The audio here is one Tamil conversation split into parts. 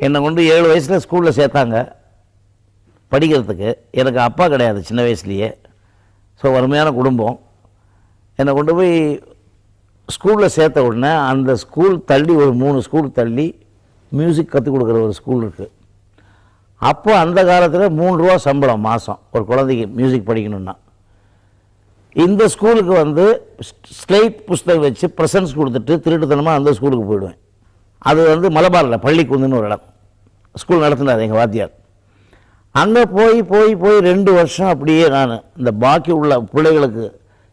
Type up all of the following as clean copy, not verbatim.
என்னை கொண்டு 7 வயசில் ஸ்கூலில் சேர்த்தாங்க படிக்கிறதுக்கு. எனக்கு அப்பா கிடையாது சின்ன வயசுலேயே. ஸோ வறுமையான குடும்பம். என்னை கொண்டு போய் ஸ்கூலில் சேர்த்த உடனே அந்த ஸ்கூல் தள்ளி ஒரு 3 ஸ்கூல் தள்ளி மியூசிக் கற்றுக் கொடுக்குற ஒரு ஸ்கூல் இருக்குது. அப்போ அந்த காலத்தில் 3 ரூபா சம்பளம் மாதம் ஒரு குழந்தைக்கு மியூசிக் படிக்கணுன்னா. இந்த ஸ்கூலுக்கு வந்து ஸ்லேட் புஸ்தகம் வச்சு ப்ரெசன்ஸ் கொடுத்துட்டு திருட்டுத்தனமாக அந்த ஸ்கூலுக்கு போயிடுவேன். அது வந்து மலபாரில் பள்ளிக்குந்துன்னு ஒரு இடம் ஸ்கூல் நடத்தினார் எங்கள் வாத்தியார். அங்கே போய் 2 வருஷம் அப்படியே நான் இந்த பாக்கி உள்ள பிள்ளைகளுக்கு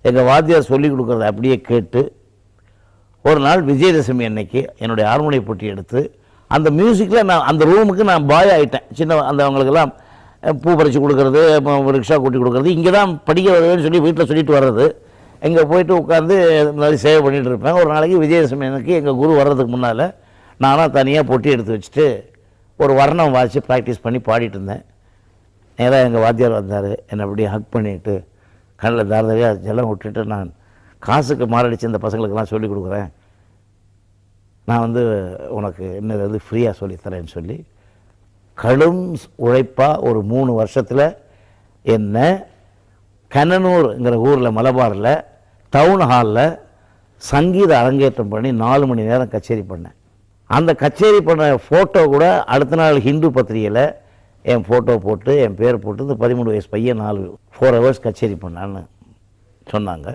எங்கள் வாத்தியார் சொல்லிக் கொடுக்குறத அப்படியே கேட்டு ஒரு நாள் விஜயதசமி அன்னைக்கு என்னுடைய ஹார்மோனிய போட்டி எடுத்து அந்த மியூசிக்கில் நான் அந்த ரூமுக்கு நான் பாய் ஆகிட்டேன். சின்ன அந்த அவங்களுக்கெல்லாம் பூ பறித்து கொடுக்குறது, ரிக்ஷா கூட்டி கொடுக்குறது, இங்கே தான் படிக்க வருதுன்னு சொல்லி வீட்டில் சொல்லிட்டு வர்றது. இங்கே போய்ட்டு உட்காந்து இந்த மாதிரி சேவை பண்ணிகிட்டு இருப்பேன். ஒரு நாளைக்கு விஜயதசமி அன்னைக்கு எங்கள் குரு வர்றதுக்கு முன்னால் நானாக தனியாக பொட்டி எடுத்து வச்சுட்டு ஒரு வர்ணம் வாசி ப்ராக்டிஸ் பண்ணி பாடிட்டு இருந்தேன். நேராக எங்கள் வாத்தியார் வந்தார். என்னை அப்படியே ஹக் பண்ணிவிட்டு கண்ணில் தாரதாரியாக ஜெல்லாம் விட்டுட்டு, நான் காசுக்கு மாரடிச்சு இந்த பசங்களுக்கெல்லாம் சொல்லிக் கொடுக்குறேன், நான் வந்து உனக்கு இன்னது வந்து ஃப்ரீயாக சொல்லித்தரேன்னு சொல்லி கடும் உழைப்பாக ஒரு 3 வருஷத்தில் என்ன கண்ணனூருங்கிற ஊரில் மலபாரில் டவுன் ஹாலில் சங்கீத அரங்கேற்றம் பண்ணி 4 மணி நேரம் கச்சேரி பண்ணேன். அந்த கச்சேரி பண்ண ஃபோட்டோ கூட அடுத்த நாள் ஹிந்து பத்திரிகையில் என் ஃபோட்டோ போட்டு என் பேர் போட்டு இந்த 13 வயசு பையன் 4 ஹவர்ஸ் கச்சேரி பண்ணான்னு சொன்னாங்க.